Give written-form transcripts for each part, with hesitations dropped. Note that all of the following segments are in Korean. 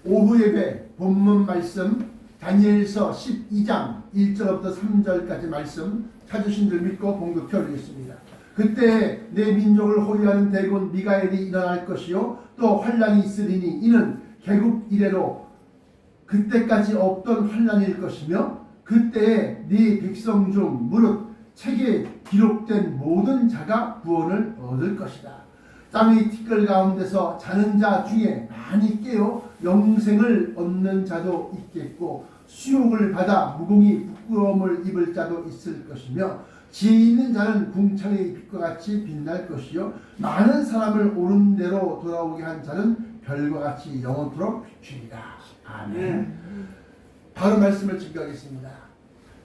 오후 예배 본문 말씀 다니엘서 12장 1절부터 3절까지 말씀 찾으신 줄 믿고 봉독해 올리겠습니다. 그때 내 민족을 호위하는 대군 미가엘이 일어날 것이요 또 환란이 있으리니 이는 개국 이래로 그때까지 없던 환란일 것이며 그때에 네 백성 중 무릇 책에 기록된 모든 자가 구원을 얻을 것이다. 땅의 티끌 가운데서 자는 자 중에 많이 깨어 영생을 얻는 자도 있겠고 수욕을 받아 무공히 부끄러움을 입을 자도 있을 것이며 지혜 있는 자는 궁창의 빛과 같이 빛날 것이요 많은 사람을 옳은 대로 돌아오게 한 자는 별과 같이 영원토록 비추리라. 아멘. 바로 말씀을 증거하겠습니다.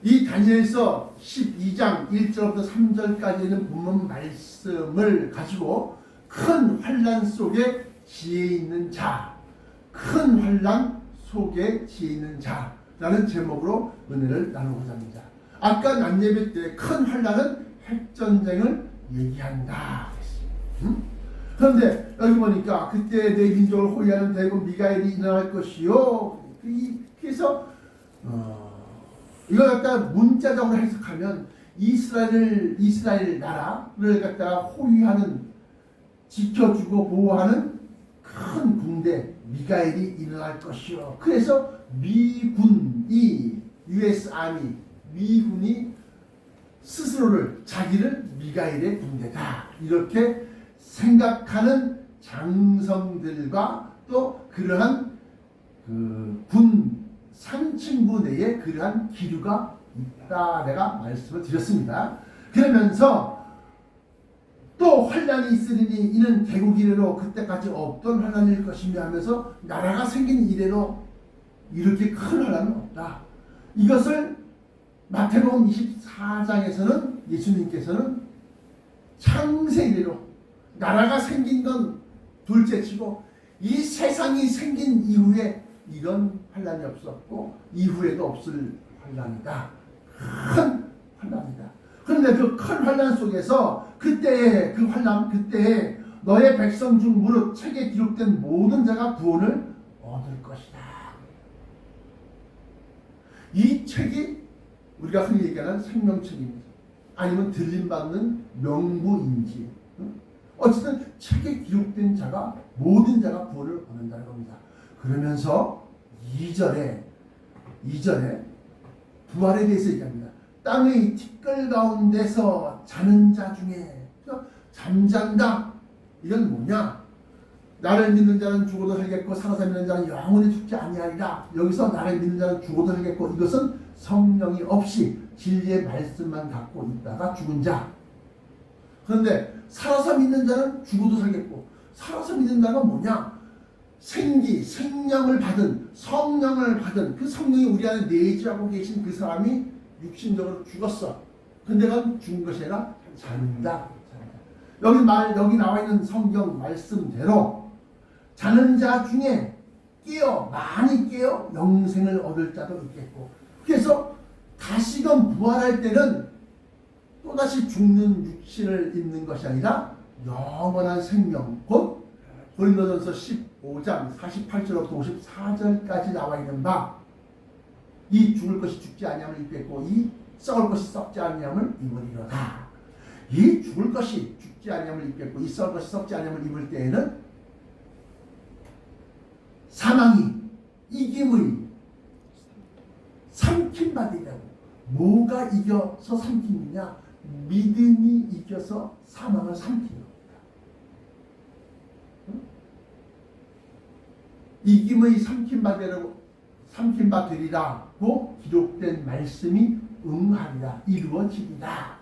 이 다니엘서 12장 1절부터 3절까지 있는 본문 말씀을 가지고 큰 환란 속에 지혜 있는 자, 큰 환란 속에 지혜 있는 자라는 제목으로 은혜를 나누고자 합니다. 아까 낮예배 때 큰 환란은 핵전쟁을 얘기한다. 그런데 여기 보니까 그때 내 민족을 호위하는 대군 미가엘이 일어날 것이요. 그래서 이걸 갖다 문자적으로 해석하면 이스라엘 나라를 갖다가 호위하는 지켜주고 보호하는 큰 군대 미가엘이 일어날 것이요. 그래서 미군이 US 아미 미군이 스스로를 자기를 미가엘의 군대다 이렇게 생각하는 장성들과 또 그러한 군 상층부 내에 그러한 기류가 있다 내가 말씀을 드렸습니다. 그러면서 또 환란이 있으리니 이는 개국 이래로 그때까지 없던 환란일 것이며 하면서 나라가 생긴 이래로 이렇게 큰 환란은 없다. 이것을 마태복음 24장에서는 예수님께서는 창세 이래로 나라가 생긴 건 둘째치고 이 세상이 생긴 이후에 이런 환란이 없었고 이후에도 없을 환란이다. 큰 환란이다. 그런데 그 큰 환란 속에서 그때의 그 환란 그때에 너의 백성 중 무릇 책에 기록된 모든 자가 구원을 얻을 것이다. 이 책이 우리가 흔히 얘기하는 생명책입니다. 아니면 들림받는 명부인지 어쨌든 책에 기록된 자가 모든 자가 구원을 얻는다는 겁니다. 그러면서 2절에 부활에 대해서 얘기합니다. 땅의 티끌 가운데서 자는 자 중에 잠잔다. 이건 뭐냐? 나를 믿는 자는 죽어도 살겠고 살아서 믿는 자는 영원히 죽지 아니하리라. 여기서 나를 믿는 자는 죽어도 살겠고 이것은 성령이 없이 진리의 말씀만 갖고 있다가 죽은 자. 그런데 살아서 믿는 자는 죽어도 살겠고 살아서 믿는 자가 뭐냐? 생명을 받은 성령을 받은 그 성령이 우리 안에 내주하고 계신 그 사람이 육신적으로 죽었어. 근데 그건 죽은 것이 아니라 잔다. 여기 나와 있는 성경 말씀대로 자는 자 중에 많이 깨어 영생을 얻을 자도 있겠고 그래서 다시금 부활할 때는 또다시 죽는 육신을 입는 것이 아니라 영원한 생명 곧 고린도전서 15장 48절부터 54절까지 나와 있는 바 이 죽을 것이 죽지 아니함을 입겠고 이 썩을 것이 썩지 아니함을 입으리로다. 이 죽을 것이 죽지 아니함을 입겠고 이 썩을 것이 썩지 아니함을 입을 때에는 사망이 이김의 삼킴받으려고 뭐가 이겨서 삼키느냐? 믿음이 이겨서 사망을 삼키는 겁니다. 이김의 삼킴받으리라고 기록된 말씀이 응하리라 이루어지리라.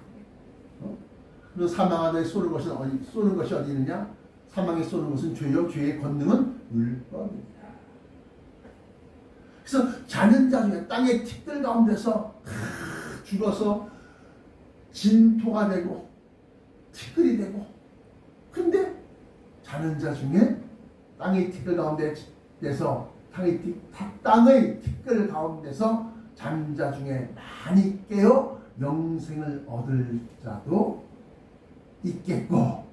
그리고 사망하되 쏘는 것이 어디 있느냐? 사망에 쏘는 것은 죄요 죄의 권능은 율법이다. 그래서 자는 자 중에 땅의 티끌 가운데서 죽어서 진토가 되고 티끌이 되고 근데 자는 자 중에 땅의 티끌 가운데서 땅의 티끌 가운데서 자는 자 중에 많이 깨어 영생을 얻을 자도 있겠고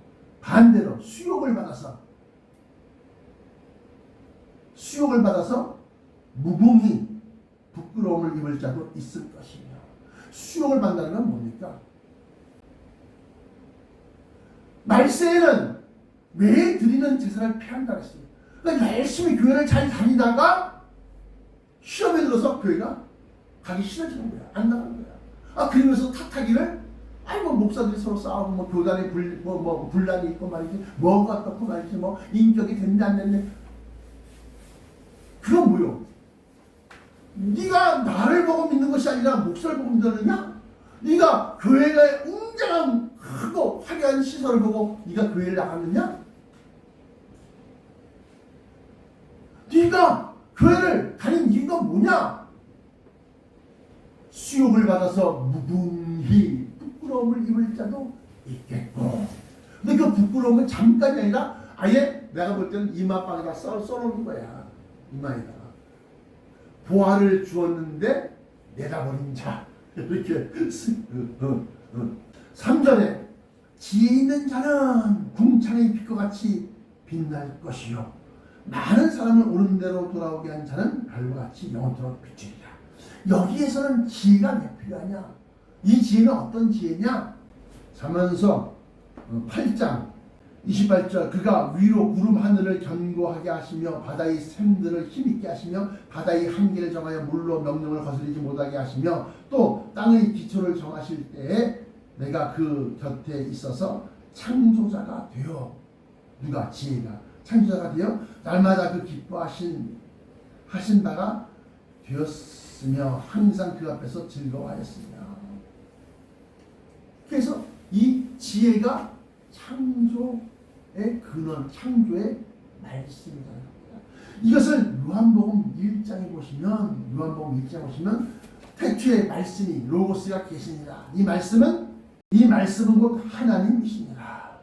반대로 수욕을 받아서 수욕을 받아서 무궁히 부끄러움을 입을 자도 있을 것이며. 수욕을 받는다는 건 뭡니까? 말세에는 왜 드리는 제사를 피한다 그랬습니다. 그러니까 열심히 교회를 잘 다니다가 시험에 들어서 교회가 가기 싫어지는 거야. 안 나가는 거야. 그러면서 탓하기를 목사들이 서로 싸우고 교단에 분란이 있고 말이지, 뭐가 어떻고 말이지, 인격이 됐냐 안 됐냐. 그건 뭐요? 네가 나를 보고 믿는 것이 아니라 목사를 보고 믿느냐? 네가 교회가 웅장한 크고 화려한 시설을 보고 네가 교회를 나갔느냐? 네가 교회를 다닌 이유가 뭐냐? 수욕을 받아서 무궁히 부끄러움을 입을 자도 있겠고. 근데 그 부끄러움은 잠깐이 아니라 아예 내가 볼 때는 이마빵에다 써놓는 거야. 이마에다가. 보화를 주었는데 내다버린 자. 이렇게. 3절에 지혜 있는 자는 궁창의 빛과 같이 빛날 것이요. 많은 사람을 옳은 대로 돌아오게 한 자는 별과 같이 영원토록 비추리라. 여기에서는 지혜가 왜 필요하냐? 이 지혜는 어떤 지혜냐? 잠언서 8장 28절 그가 위로 구름 하늘을 견고하게 하시며 바다의 샘들을 힘있게 하시며 바다의 한계를 정하여 물로 명령을 거스르지 못하게 하시며 또 땅의 기초를 정하실 때에 내가 그 곁에 있어서 창조자가 되어. 누가? 지혜가 창조자가 되어 날마다 그 기뻐하신 바가 되었으며 항상 그 앞에서 즐거워하였으며. 그래서 이 지혜가 창조의 근원, 창조의 말씀이라는 겁니다. 이것을 요한복음 1장에 보시면 태초에 말씀이 로고스가 계시니라. 이 말씀은 곧 하나님이시니라.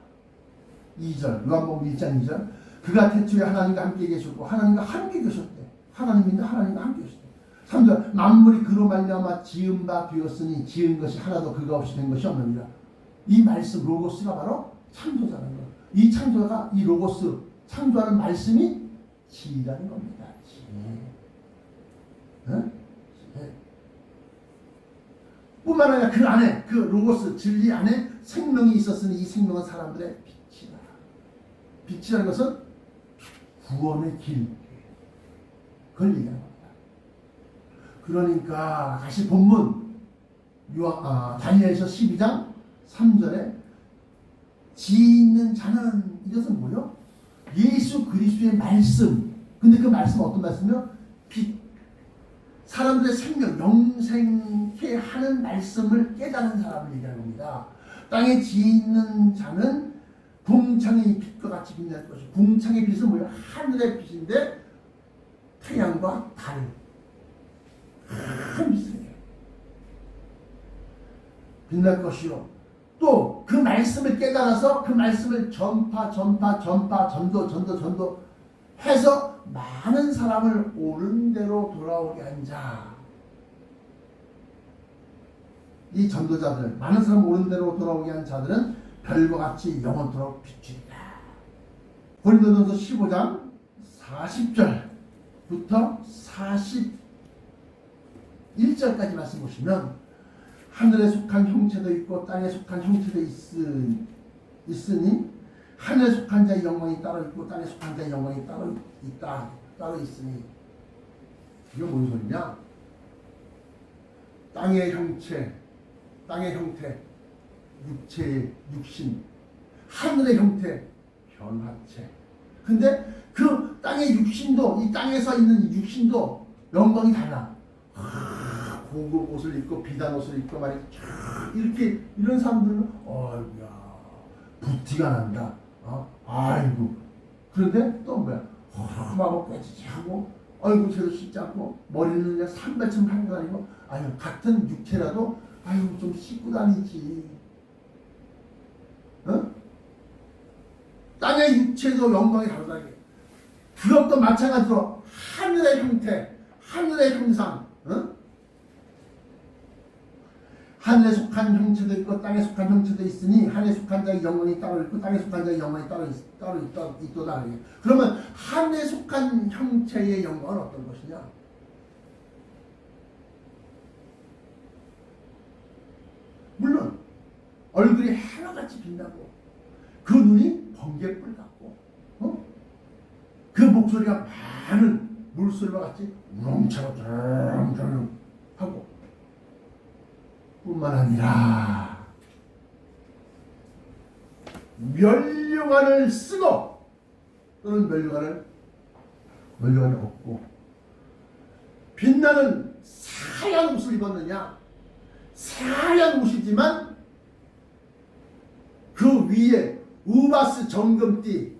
2절 요한복음 1장 2절 그가 태초에 하나님과 함께 계셨고 하나님과 함께 계셨대. 하나님인데 하나님과 함께 계셨대. 3절 만물이 그로 말미암아 지은 바 되었으니 지은 것이 하나도 그가 없이 된 것이 없느니라. 이 말씀 로고스가 바로 창조자라는 거. 이 창조가 이 로고스 창조하는 말씀이 지혜라는 겁니다. 지혜. 뿐만 아니라 그 안에 그 로고스 진리 안에 생명이 있었으니 이 생명은 사람들의 빛이라. 빛이라는 것은 구원의 길. 그걸 얘기하는 겁니다. 그러니까 다시 본문 다니엘서 12장 3절에 지혜 있는 자는 이것은 뭐요? 예수 그리스도의 말씀. 근데 그 말씀은 어떤 말씀이요? 빛. 사람들의 생명, 영생케 하는 말씀을 깨닫는 사람을 얘기하는 겁니다. 땅에 지혜 있는 자는 궁창의 빛과 같이 빛날 것이고, 궁창의 빛은 뭐예요? 하늘의 빛인데 태양과 달. 큰 빛이에요. 빛날 것이요. 또 그 말씀을 깨달아서 그 말씀을 전도 해서 많은 사람을 옳은 대로 돌아오게 한 자. 이 전도자들, 많은 사람을 옳은 대로 돌아오게 한 자들은 별과 같이 영원토록 비추리라. 고린도전서 15장 40절부터 41절까지 말씀 보시면 하늘에 속한 형체도 있고 땅에 속한 형체도 있으니 하늘에 속한 자의 영광이 따로 있고 땅에 속한 자의 영광이 따로 있으니. 이게 뭔 소리냐? 땅의 형체, 육체의 육신, 하늘의 형태, 변화체. 근데 그 땅의 육신도, 이 땅에서 있는 육신도 영광이 달라. 고급 옷을 입고 비단 옷을 입고 말이야. 이렇게 이런 사람들은 어이구야 부티가 난다. 아이고. 그런데 또 뭐야? 허름하고 깨지지하고 아이고 제대로 씻지 않고 머리는 그냥 산발처럼 하는 거 아니고 아유 같은 육체라도 아이고 좀 씻고 다니지. 땅의 육체도 영광이 다르다. 그것도 마찬가지로 하늘의 형태, 하늘의 형상. 하늘에 속한 형체도 있고 땅에 속한 형체도 있으니 하늘에 속한 자의 영광이 따로 있고 땅에 속한 자의 영광이 따로 있도다. 그러면 하늘에 속한 형체의 영광은 어떤 것이냐? 물론 얼굴이 해와같이 빛나고 그 눈이 번개불 같고 그 목소리가 많은 물소리와 같이 우렁차고 하고 뿐만 아니라 면류관을 쓰고 또는 면류관을 없고 빛나는 사양 옷을 입었느냐? 사양 옷이지만 그 위에 우바스 정금띠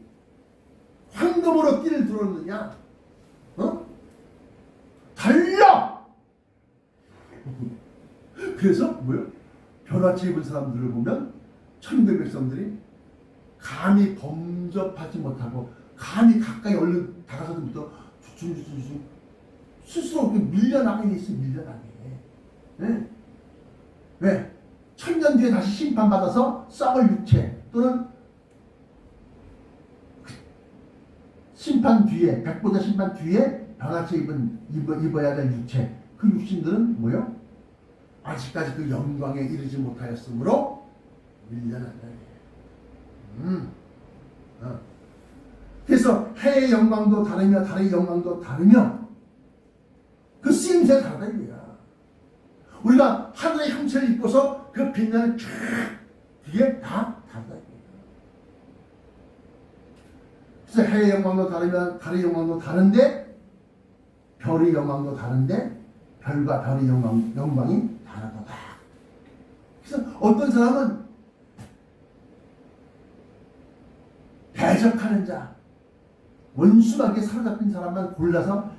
황금으로 띠를 들었느냐? 달라! 그래서 뭐요? 변화체 입은 사람들을 보면 천대 백성들이 감히 범접하지 못하고 감히 가까이 얼른 다가서부터 주춤주춤 스스로 밀려나게 있어. 밀려나게. 네? 왜? 천년 뒤에 다시 심판받아서 썩을 육체 또는 심판 뒤에 백보자 심판 뒤에 변화체 입어야 될 육체 그 육신들은 뭐요? 아직까지 그 영광에 이르지 못하였으므로 밀려난다. 그래서 해의 영광도 다르며 달의 영광도 다르며 그 쓰임새가 다르다 이거야. 우리가 하늘의 형체를 입고서 그 빛나는 그게 다 다르다 이거야. 그래서 해의 영광도 다르며 달의 영광도 다른데 별의 영광도 다른데 별과 별의 영광이 다르다. 그래서 어떤 사람은 대적하는 자, 원수에게 사로잡힌 사람만 골라서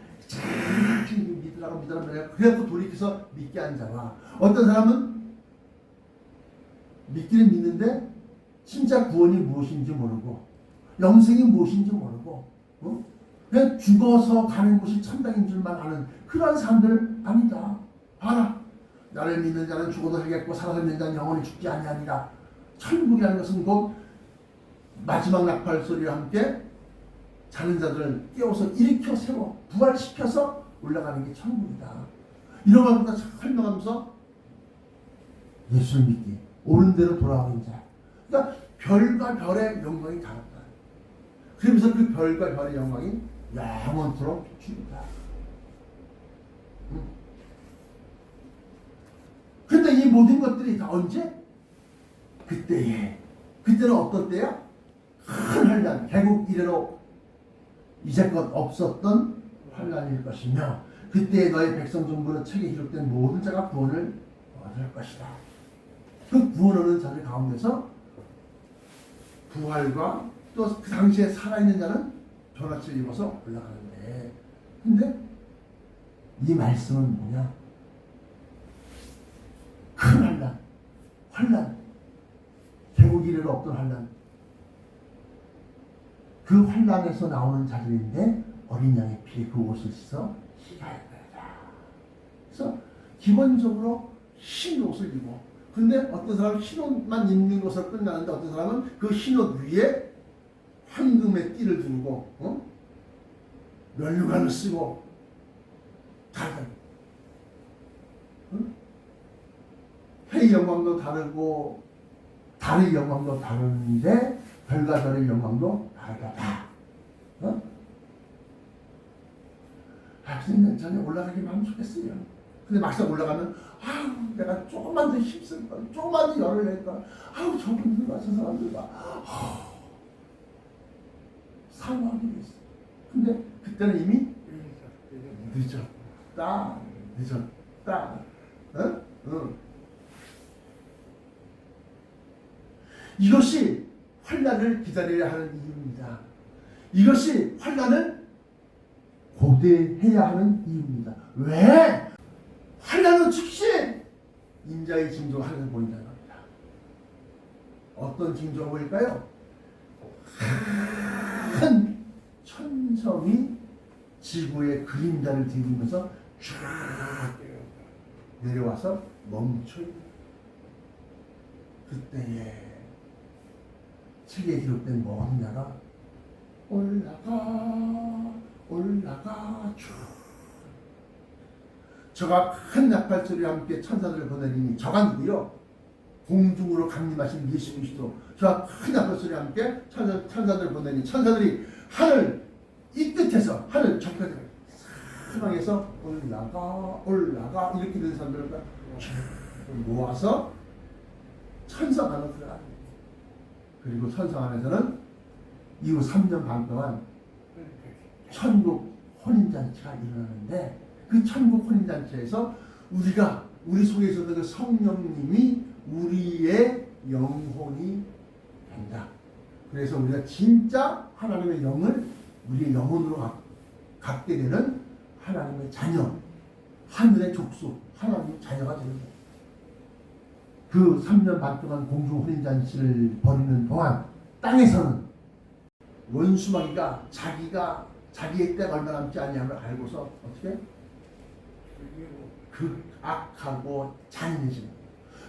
믿으라고 그래야 또 돌이켜서 믿게 한 자와 어떤 사람은 믿기는 믿는데 진짜 구원이 무엇인지 모르고 영생이 무엇인지 모르고 그냥 죽어서 가는 곳이 천당인 줄만 아는 그러한 사람들 아니다. 봐라. 나를 믿는 자는 죽어도 살겠고 살아서 믿는 자는 영원히 죽지 아니하니라. 천국이라는 것은 곧 마지막 나팔 소리와 함께 자는 자들을 깨워서 일으켜 세워 부활시켜서 올라가는 게 천국이다. 이런 것보다 설명하면서 예수를 믿기 옳은 대로 돌아가는 자. 그러니까 별과 별의 영광이 다르다. 그러면서 그 별과 별의 영광이 영원토록 비추다. 근데 이 모든 것들이 다 언제? 그때는 어떤 때야? 큰 환란, 개국 이래로 이제껏 없었던 환란일 것이며 그때에 너의 백성 중보는 책에 기록된 모든 자가 구원을 얻을 것이다. 그 구원 얻는 자들 가운데서 부활과 또 그 당시에 살아있는 자는 변화체를 입어서 올라가는데 근데 이 말씀은 뭐냐? 큰 환란, 개국 이래로 없던 환란 그 환란에서 나오는 자들인데 어린 양의 피에 그 옷을 씻어 희가할 거다. 그래서 기본적으로 흰 옷을 입어. 근데 어떤 사람은 흰 옷만 입는 것으로 끝나는데 어떤 사람은 그 흰 옷 위에 황금의 띠를 두르고 면류관을 쓰고 다른 해의 영광도 다르고 달의 영광도 다른데 별과 별의 영광도 다르다. 선생님 전에 올라가기만 하면 좋겠어요. 근데 막상 올라가면 아우 내가 조금만 더 힘쓸 걸, 조금만 더 열을 낼 걸, 아우 저분들과 저 사람들과 사모하게 됐어. 근데 그때는 이미 늦었다. 이것이 환란을 기다려야 하는 이유입니다. 이것이 환란을 고대해야 하는 이유입니다. 왜? 환란은 즉시 인자의 징조가 하늘을 보인다는 겁니다. 어떤 징조가 보일까요? 큰 천성이 지구의 그림자를 들이면서 쫙 내려와서 멈춰있는 그때에 책에 기록된 뭐냐가 올라가 올라가 쭉 저가 큰 나팔소리와 함께 천사들을 보내리니 저가 누구요? 공중으로 강림하신 예수 그리스도. 저가 큰 나팔소리와 함께 천사들을 보내니 천사들이 하늘 이 끝에서 하늘 저까지 사방에서 올라가 올라가 이렇게 된 사람들을 모아서 천상 안으로 들어가요. 그리고 천상 안에서는 이후 3년 반 동안 천국 혼인잔치가 일어나는데 그 천국 혼인잔치에서 우리 속에 있었던 그 성령님이 우리의 영혼이 된다. 그래서 우리가 진짜 하나님의 영을 우리의 영혼으로 갖게 되는 하나님의 자녀, 하늘의 족속, 하나님의 자녀가 되는 거예요. 그 3년 반 동안 공중 혼인잔치를 벌이는 동안 땅에서는 원수마귀가 자기의 때가 얼마 남지 않냐를 알고서 어떻게? 그 악하고 잔인해지는 거예요.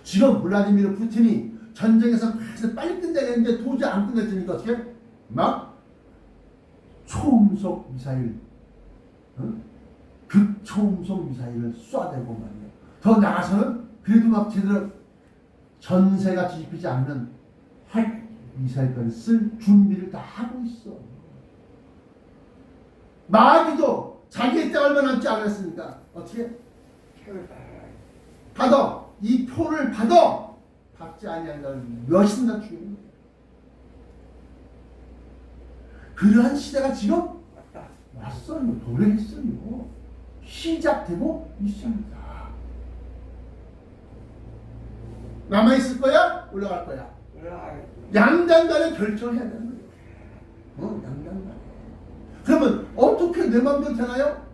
지금 블라디미르 푸틴이 전쟁에서 빨리 끝내겠는데 도저히 안 끝냈으니까 어떻게? 막 초음속 미사일, 극초음속 미사일을 쏴대고 말이에요. 더 나아가서는 그래도 막 제대로 전세가 뒤집히지 않는 핵 미사일까지 쓸 준비를 다 하고 있어. 마귀도 자기의 때가 얼마 남지 않았으니까 어떻게? 받아. 이 표를 받지 아니한다는 몇이나 죽이는 거예요. 그러한 시대가 지금 왔어요. 도래했어요. 시작되고 있습니다. 남아있을 거야? 올라갈 거야? 양단간에 결정을 해야 되는 거예요. 양단간에. 그러면 어떻게 내 마음대로 되나요?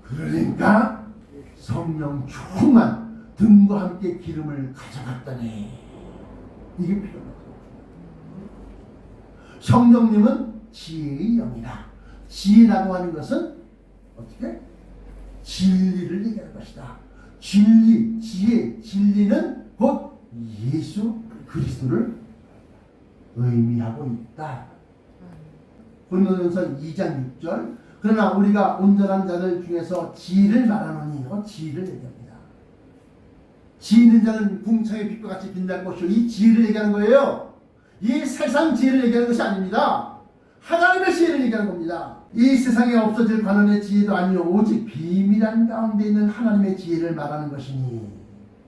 그러니까 성령 충만 등과 함께 기름을 가져갔다니. 이게 필요하다. 성령님은 지혜의 영이다. 지혜라고 하는 것은 어떻게? 진리를 얘기하는 것이다. 진리, 지혜, 진리는 곧 예수 그리스도를 의미하고 있다. 고린도전서 2장 6절. 그러나 우리가 온전한 자들 중에서 지혜를 말하노니, 지혜를 얘기합니다. 지혜 있는 자는 궁창의 빛과 같이 빛날 것이요. 이 지혜를 얘기하는 거예요. 이 세상 지혜를 얘기하는 것이 아닙니다. 하나님의 지혜를 얘기하는 겁니다. 이 세상에 없어질 관원의 지혜도 아니요 오직 비밀한 가운데 있는 하나님의 지혜를 말하는 것이니.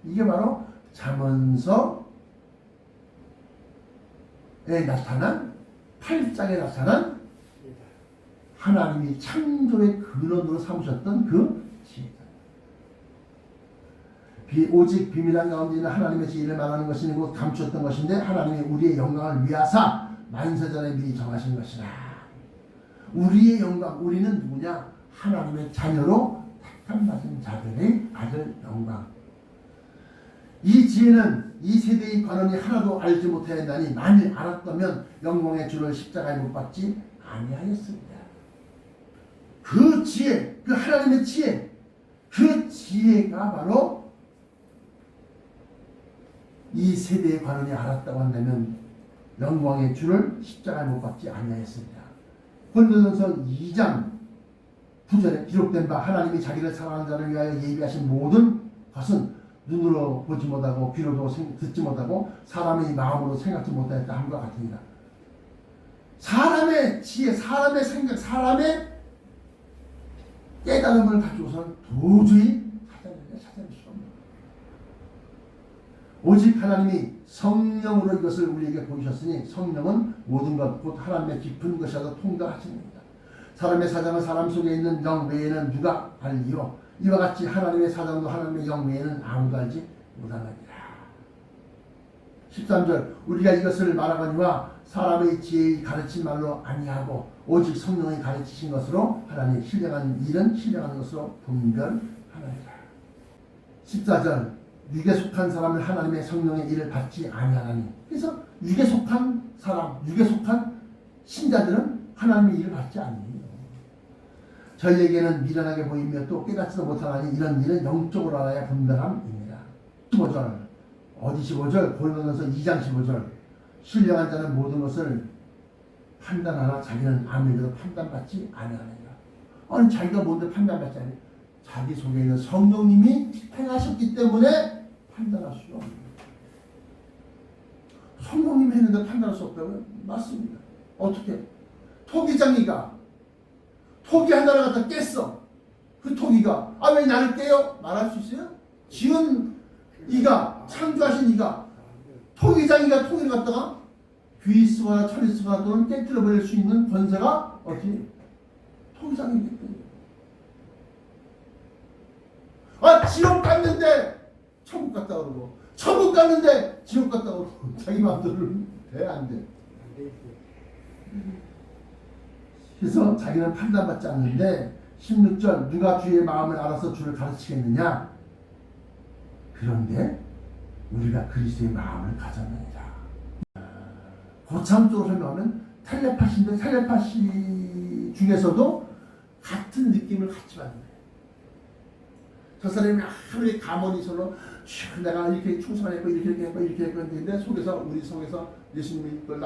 이게 바로 잠언서에 나타난 8장에 나타난 하나님이 창조의 근원으로 삼으셨던 그 지혜다. 오직 비밀한 가운데 있는 하나님의 지혜를 말하는 것이니 곧 감추었던 것인데 하나님이 우리의 영광을 위하사 만세전에 미리 정하신 것이라. 우리의 영광, 우리는 누구냐? 하나님의 자녀로 택함 받은 자들의 아들 영광. 이 지혜는 이 세대의 관원이 하나도 알지 못하였나니 만일 알았다면 영광의 주를 십자가에 못 박지 아니하였습니다. 그 지혜, 그 하나님의 지혜, 그 지혜가 바로 이 세대의 관원이 알았다고 한다면 영광의 주를 십자가에 못 박지 아니하였습니다. 고린도전서 2장 9절에 기록된 바 하나님이 자기를 사랑하는 자를 위하여 예비하신 모든 것은 눈으로 보지 못하고 귀로도 듣지 못하고 사람의 마음으로 생각지 못하였다 함과 같으니라. 사람의 지혜, 사람의 생각, 사람의 깨달음을 가지고서는 도저히 찾아낼 수 없는. 오직 하나님이 성령으로 이것을 우리에게 보이셨으니 성령은 모든 것 곧 하나님의 깊은 것이라도 통달하십니다. 사람의 사장은 사람 속에 있는 영 외에는 누가 알리요? 이와 같이 하나님의 사장도 하나님의 영 외에는 아무도 알지 못하느니라. 13절 우리가 이것을 말하거니와 사람의 지혜의 가르친 말로 아니하고 오직 성령이 가르치신 것으로 하나님 신령한 일은 신령한 것으로 분별하느니라. 14절 육에 속한 사람은 하나님의 성령의 일을 받지 아니하나니. 그래서 육에 속한 사람, 육에 속한 신자들은 하나님의 일을 받지 않는. 저희에게는 미련하게 보이며 또 깨닫지도 못하나니 이런 일은 영적으로 알아야 분별함입니다. 15절 어디 15절? 고린도전서 2장 15절. 신령한 자는 모든 것을 판단하나 자기는 아무에게도 판단받지 아니하느니라. 아니 자기가 뭔데 판단받지 않냐? 자기 속에 있는 성령님이 행하셨기 때문에 판단할 수 없는 거예요. 성령님이 했는데 판단할 수 없다고요? 맞습니다. 어떻게? 토기장이가 토기 하나를 갖다 깼어. 그 토기가 아 왜 나를 깨요? 말할 수 있어요? 지은 이가 창조하신 이가 토기장이가 토기를 갖다가 귀수거나 천리수거나 또는 깨뜨려 버릴 수 있는 권세가 어디? 토기장이기 때문에. 아 지옥 갔는데 천국 갔다 그러고 천국 갔는데 지옥 갔다 그러고 자기 마음대로는 돼 안 돼? 그래서 자기는 판단받지 않는데 16절 누가 주의 마음을 알아서 주를 가르치겠느냐? 그런데 우리가 그리스도의 마음을 가졌느니라. 고참적으로 설명하면 텔레파시인데 텔레파시 중에서도 같은 느낌을 같이 받는 거예요. 저 사람이 아무리 가만히 있어도 내가 이렇게 충성했고 이렇게 했고 이렇게 했고 했는데 속에서 우리 속에서 예수님이 그걸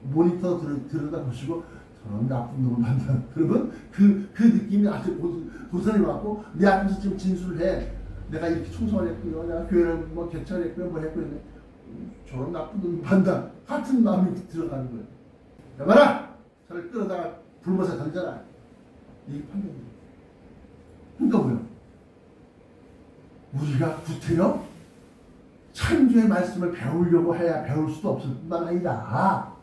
모니터 들여다보시고 저런 나쁜 놈을 만나. 그러면 그 느낌이 아주 고스란히 왔고 내 앞에서 지금 진술을 해. 내가 이렇게 충성을 했고요. 내가 교회를 뭐 개척을 했고요. 뭐 했고요. 저런 나쁜 놈을 판단. 같은 마음이 들어가는 거예요. 여봐라! 저를 끌어다가 불못에 던져라. 이게 판단이에요. 그러니까 뭐야? 우리가 구태여 창조의 말씀을 배우려고 해야 배울 수도 없을 뿐만 아니라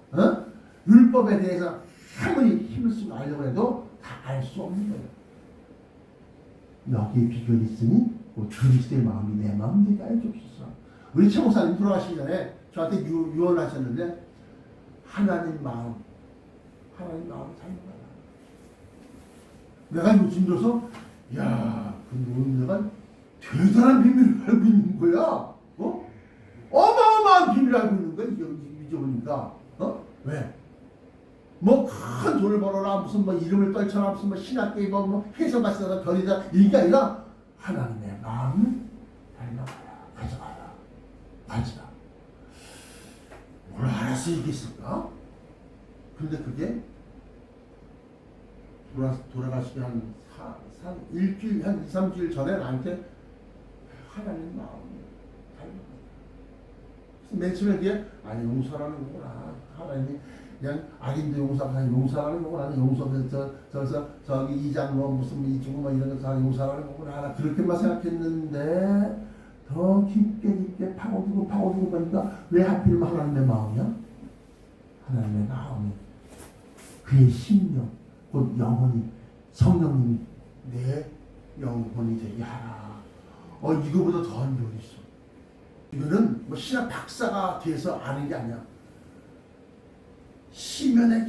율법에 대해서 아무리 힘을 쓰고 알려고 해도 다 알 수 없는 거예요. 여기에 비결이 있으니 그리스도의 마음이 내 마음 되게 알려주옵소서. 우리 최 목사님 돌아가시기 전에 저한테 유언을 하셨는데 하나님 마음 잘 먹어라. 내가 요즘 들어서 그 노인네가 대단한 비밀을 알고 있는 거야. 어마어마한 비밀을 알고 있는 거야. 이제 보니까 왜? 뭐 큰 돈을 벌어라 무슨 뭐 이름을 떨쳐라 무슨 뭐 신학계 뭐 해석가 쓰다 별이다 이게 아니라 하나님의 마음을 닮아가라 가져가라 가져라. 뭘 알아서 얘기했을까? 근데 그게 돌아가시기 한 일주일 한 2, 3주일 전에 나한테 하나님 마음을 닮아가라. 맨 처음에 그게 용서라는 거구나. 하나님이 그냥 악인도 용서하는 거구나. 저기서 저기 2장 뭐 무슨 이주고 뭐 이런 거 다 용서하는 거구나. 나 그렇게만 생각했는데 더 깊게 파고들고 보니까 왜 하필이면 하나님의 마음이야? 하나님의 마음이 그의 심령 곧 영혼이 성령님이 내 영혼이 되게 하라. 이거보다 더한 교훈이 있어. 이거는 뭐 신학 박사가 돼서 아는 게 아니야. 시면의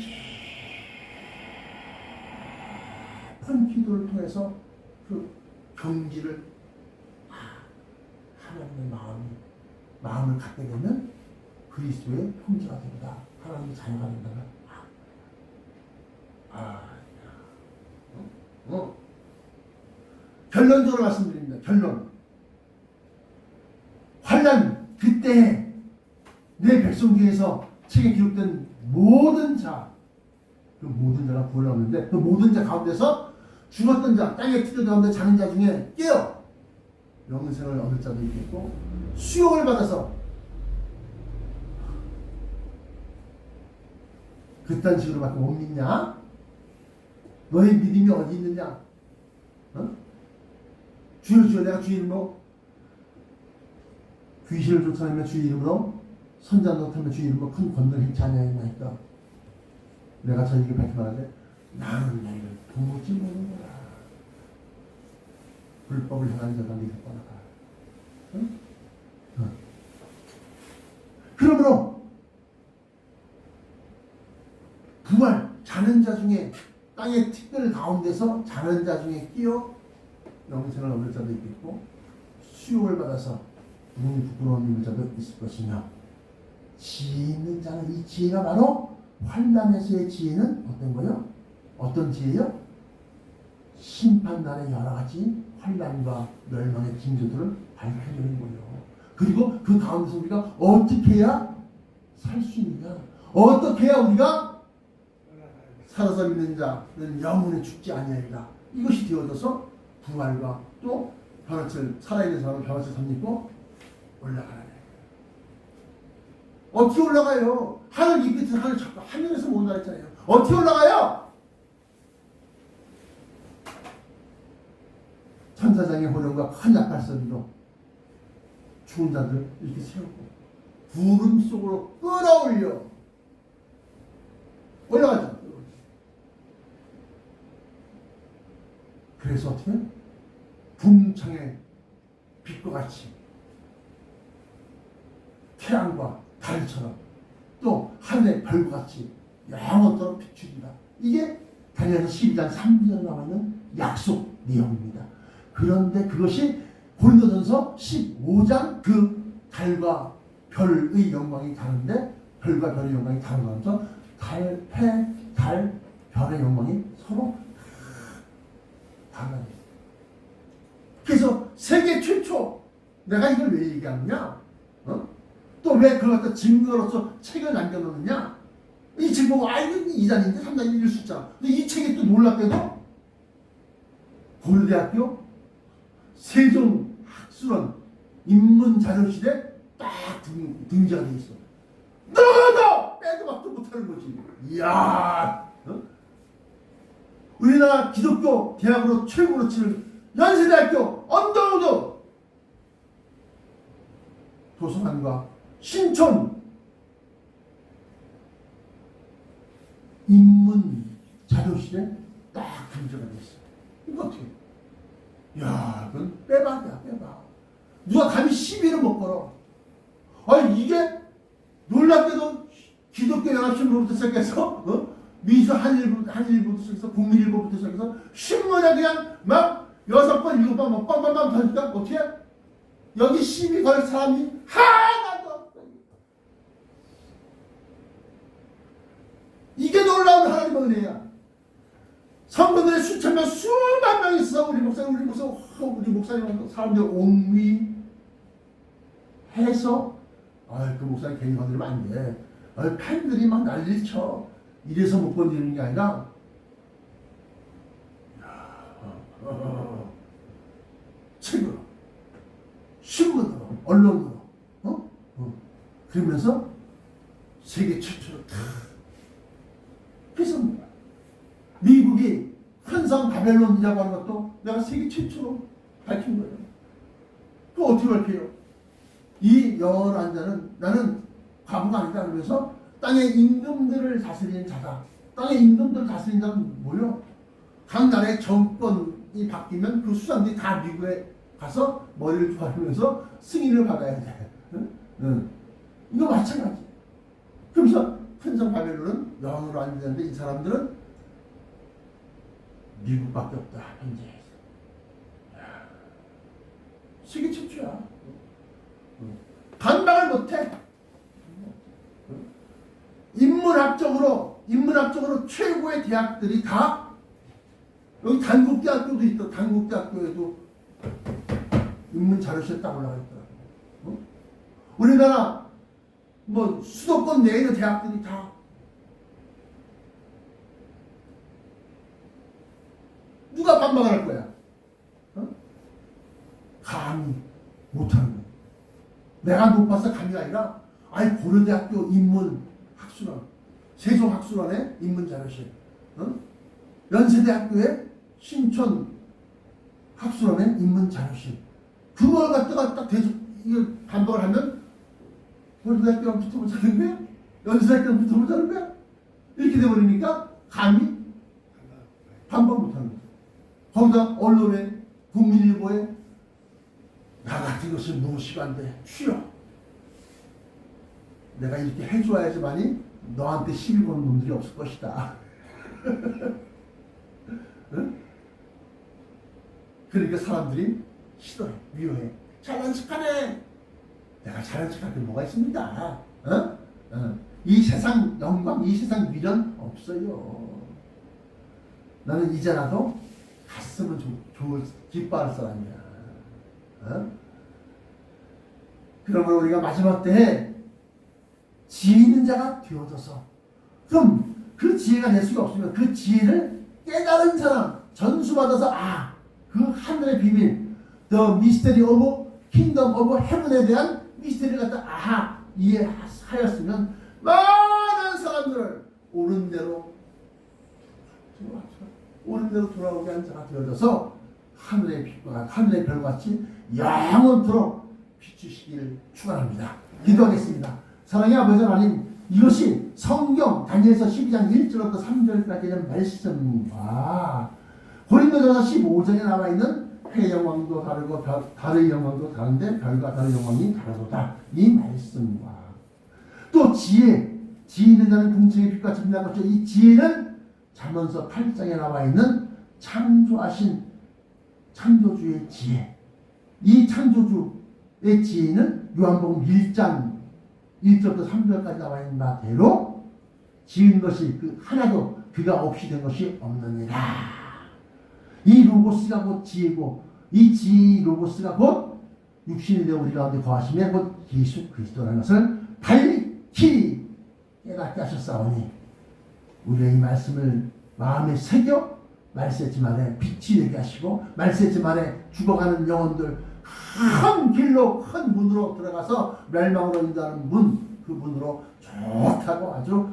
깊은 기도를 통해서 그 경지를 하나님의 마음을 갖게 되면 그리스도의 형제가 된다. 하나님의 자녀가 된다. 결론적으로 말씀드립니다. 결론. 환난 그때 내 백성 중에서 책에 기록된 모든 자, 그 모든 자가 구원을 얻는데 그 모든 자 가운데서 죽었던 자, 땅에 튀겨 가운데 자는 자 중에 깨어 영생을 얻을 자도 있겠고 수용을 받아서 그딴 식으로밖에 못 믿냐? 너의 믿음이 어디 있느냐? 주여 내가 주의 이름으로 귀신을 쫓아내며 주의 이름으로 선자도 타며 주의 이름으로 큰 권능을 행치 아니하였나이까. 내가 저에게 밝히 말하되 나는 너희를 도무지 모르노라. 불법을 행하는 자가 네가 떠나가. 그러므로 부활 자는 자 중에 땅의 티끌 가운데서 자는 자 중에 끼어 영생을 얻을 자도 있겠고 수용을 받아서 눈이 부끄러운 있는 자도 있을 것이며 지혜 있는 자는 이 지혜가 바로 환난에서의 지혜는 어떤 거요? 어떤 지혜요? 심판날의 여러 가지 환난과 멸망의 징조들을 밝혀주는 거예요. 그리고 그 가운데서 우리가 어떻게 해야 살 수 있느냐? 어떻게 해야 우리가 살아서 믿는 자는 영원히 죽지 아니하리라. 이것이 되어져서 부활과 또 변화철, 살아있는 사람은 변화철 삼립고 올라가라. 어떻게 올라가요? 하늘 이 끝에 하늘 잡고 하늘에서 못 나왔잖아요. 어떻게 올라가요? 천사장의 호령과 큰 약발 소리로 죽은 자들 이렇게 세우고 구름 속으로 끌어올려 올라가죠. 그래서 어떻게 붕창의 빛과 같이 태양과 달처럼 또 하늘의 별과 같이 영원토록 비추리라. 이게 다니엘서 12장 3절에 나와 있는 약속 내용입니다. 그런데 그것이 고린도전서 15장 그 달과 별의 영광이 다른데 별과 별의 영광이 다르면서 달, 해, 달, 별의 영광이 서로 달라요. 그래서 세계 최초 내가 이걸 왜 얘기하느냐? 또 왜 그걸 갖다 증거로서 책을 남겨놓느냐? 이 책 보고 이거 2단인데 3단인데 1숫자. 근데 이 책이 또 놀랍게도 고려대학교 세종학술원 인문자료실에 딱 등재가 돼 있어. 너도 빼도 박도 못하는 거지. 이야, 우리나라 기독교 대학으로 최고로 치는 연세대학교 언더우드 도서관과 신촌 인문자료실에 딱 등재가 돼 있어. 이거 어떻게? 야, 그건 빼박이야, 빼박. 누가 감히 시비를 못 걸어. 아니, 이게 놀랍게도 기독교 연합신문부터 시작해서, 민주 한일부부터 시작해서, 국민일보부터 시작해서, 신문에 그냥 막 6번, 7번, 막 빵빵빵 터니까 어떻게 해? 여기 시비 걸 사람이 하나도 없어. 이게 놀라운 하나님의 은혜야. 성도들의 수천명 수만 명이 있어. 우리 목사님 사람들 옹위해서 그 목사님 괜히 건드리면 안 돼. 팬들이 막 난리를 쳐. 이래서 못 건드리는 게 아니라 책으로 신문으로 언론으로 그러면서 세계 최초로 다 그래서 미국이 환상 바벨론이라고 하는 것도 내가 세계 최초로 밝힌 거예요. 그 어떻게 밝혀요? 이 영어로 한 자는 나는 과부가 아니다 그러면서 땅의 임금들을 다스리는 자다. 땅의 임금들을 다스리는 자는 뭐요? 각 나라의 정권이 바뀌면 그 수장들이 다 미국에 가서 머리를 조아리면서 승인을 받아야 돼. 이거 마찬가지. 그러면서 환상 바벨론은 영어로 안 되는데 이 사람들은 미국밖에 없다. 현재 세계 최초야. 반박을 못해. 인문학적으로 최고의 대학들이 다 여기 단국대학교도 있다. 단국대학교에도 인문자료실에 딱 올라가 있더라고. 우리나라 뭐 수도권 내에 있는 대학들이 다 누가 반박을 할 거야? 감히 못하는 거야. 내가 높아서 감이 아니라 고려대학교 인문학술원, 세종학술원의 인문자료실, 연세대학교의 신촌 학술원의 인문자료실, 그걸 갖다가 딱 반박을 하면 고려대학교랑 붙어보자는 거야? 연세대학교랑 붙어보자는 거야? 이렇게 돼버리니까 감히 반박 못하는 거야. 거기다 언론에 국민일보에 나 같은 것은 무엇이 안 돼. 쉬어. 내가 이렇게 해줘야지만이 너한테 시비 거는 놈들이 없을 것이다. 응? 그러니까 사람들이 싫어해, 미워해. 잘난 척하네. 내가 잘난 척할 게 뭐가 있습니다. 이 세상 영광, 이 세상 미련 없어요. 나는 이제라도 갔으면 기뻐할 사람이야. 그러므로 우리가 마지막 때에 지혜 있는 자가 되어져서, 그럼 그 지혜가 될 수가 없으면 그 지혜를 깨달은 사람, 전수받아서 그 하늘의 비밀, The Mystery of Kingdom of Heaven에 대한 미스터리를 갖다 이해하였으면 많은 사람들을 옳은 대로 돌아오게 한 자가 되어져서 하늘의 빛과 하늘의 별같이 영원토록 비추시기를 축원합니다. 기도하겠습니다. 사랑의 아버지 하나님, 이것이 성경 다니엘서 12장 1절부터 3절까지의 말씀과 고린도전서 15장에 나와 있는 해 영광도 다르고 달의 영광도 다른데 별과 달의 영광이 다르도다, 이 말씀과 또 지혜 있는 자는 궁정의 빛과 빛난 것처럼 이 지혜는 잠언서 8장에 나와 있는 창조하신 창조주의 지혜, 이 창조주의 지혜는 요한복음 1장 1절부터 3절까지 나와 있는 바대로 지은 것이 하나도 그가 없이 된 것이 없느니라. 이 로고스가 곧 지혜고 이 지혜 로고스가 곧 육신이 되어 우리 가운데 거하시며 곧 예수 그리스도라는 것을 밝히 깨닫게 하셨사오니 우리의 이 말씀을 마음에 새겨 말세지 말에 빛이 되게 하시고 말세지 말에 죽어가는 영혼들 큰 길로 큰 문으로 들어가서 멸망으로 인도하는 그 문으로 좋다고 아주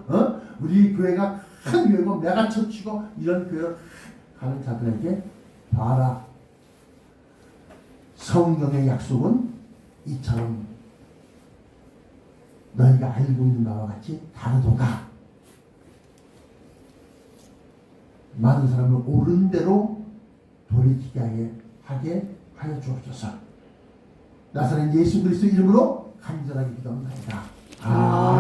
우리 교회가 큰 교회고 메가처치고 이런 교회로 가는 자들에게 봐라, 성경의 약속은 이처럼 너희가 알고 있는 바와 같이 다르도다. 많은 사람을 옳은 대로 돌이키게 하게 하여 주옵소서. 나사렛 예수 그리스도 이름으로 간절하게 기도합니다. 아멘.